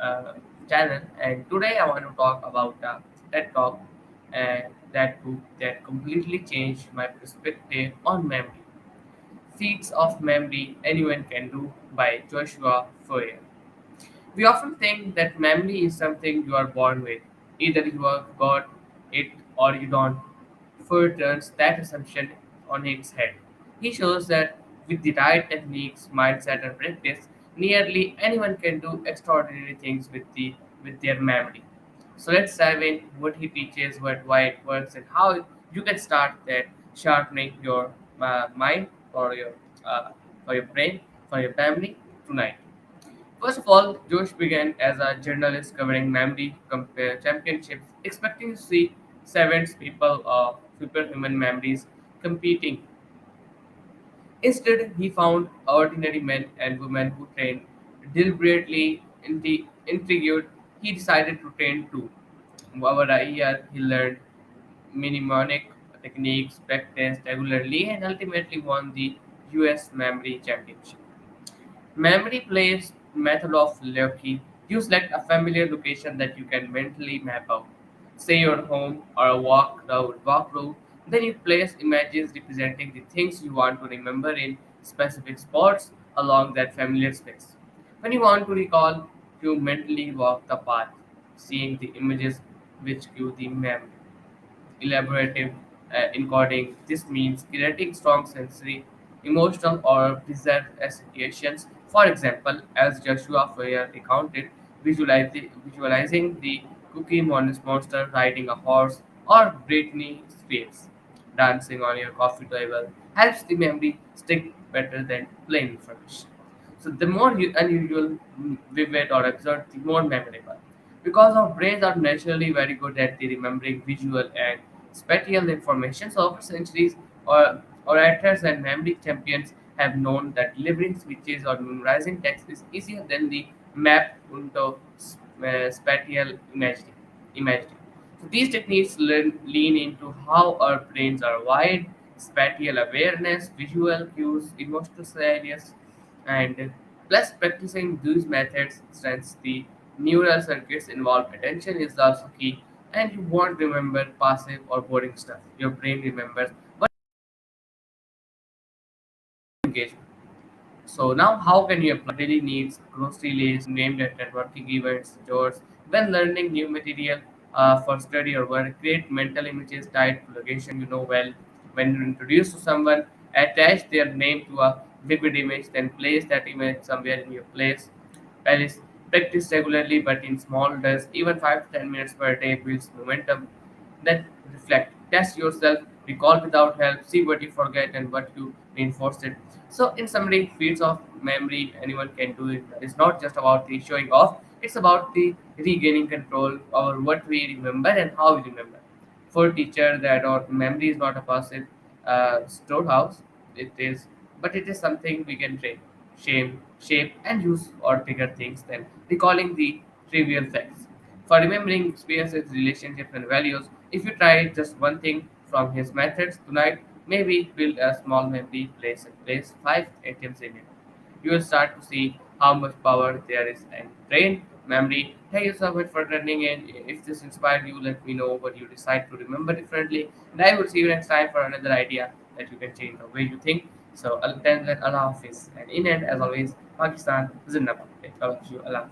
uh, channel, and today I want to talk about TED Talk and that book that completely changed my perspective on memory. Feats of Memory Anyone Can Do by Joshua Foer. We often think that memory is something you are born with. Either you have got it or you don't. Foer turns that assumption on its head. He shows that with the right techniques, mindset, and practice, nearly anyone can do extraordinary things with their memory. So let's dive in what he teaches, why it works, and how you can start that sharpening your mind or uh, for your brain, for your family tonight. First of all, Josh began as a journalist covering memory compare championships, expecting to see sevens people of superhuman memories competing. Instead, he found ordinary men and women who trained deliberately. Intrigued, he decided to train too. Over a year, he learned mnemonic techniques, practiced regularly, and ultimately won the US Memory Championship. Memory plays method of Loki. You select a familiar location that you can mentally map out. Say your home or a walk route. Then you place images representing the things you want to remember in specific spots along that familiar space. When you want to recall, you mentally walk the path, seeing the images which give the memory elaborative encoding. This means creating strong sensory, emotional, or preserved associations. For example, as Joshua Foer recounted, visualizing the Cookie Monster riding a horse or Britney Spears dancing on your coffee table helps the memory stick better than plain information. So the more unusual, vivid, or absurd, the more memorable. Because our brains are naturally very good at the remembering visual and spatial information, so over centuries, orators and memory champions have known that delivering speeches or memorizing text is easier than the map into spatial imagery. So these techniques lean into how our brains are wired, spatial awareness, visual cues, emotional scenarios, and plus practicing these methods strengthens the neural circuits involved. Attention is also key, and you won't remember passive or boring stuff. Your brain remembers what engagement. So now, how can you apply daily needs, grocery lists, named at networking events, chores, when learning new material for study or work, create mental images tied to location you know well. When you introduce to someone, attach their name to a vivid image, then place that image somewhere in your place. Practice regularly, but in small doses. Even 5 to 10 minutes per day builds momentum. Then reflect, test yourself, recall without help, see what you forget and what you reinforced it. So, in summary, feats of memory anyone can do it. It's not just about the showing off; it's about the regaining control over what we remember and how we remember. For teacher, that or memory is not a passive storehouse. It is, but it is something we can train, shape, and use or bigger things than recalling the trivial facts. For remembering experiences, relationships, and values, if you try just one thing from his methods tonight, maybe build a small memory place and place 5 items in it. You will start to see how much power there is in brain memory. Thank you so much for turning in. If this inspired you, let me know what you decide to remember differently. And I will see you next time for another idea that you can change the way you think. So, then Allah Hafiz. And in end, as always, Pakistan, Zindabad. Okay, I love you. Allah.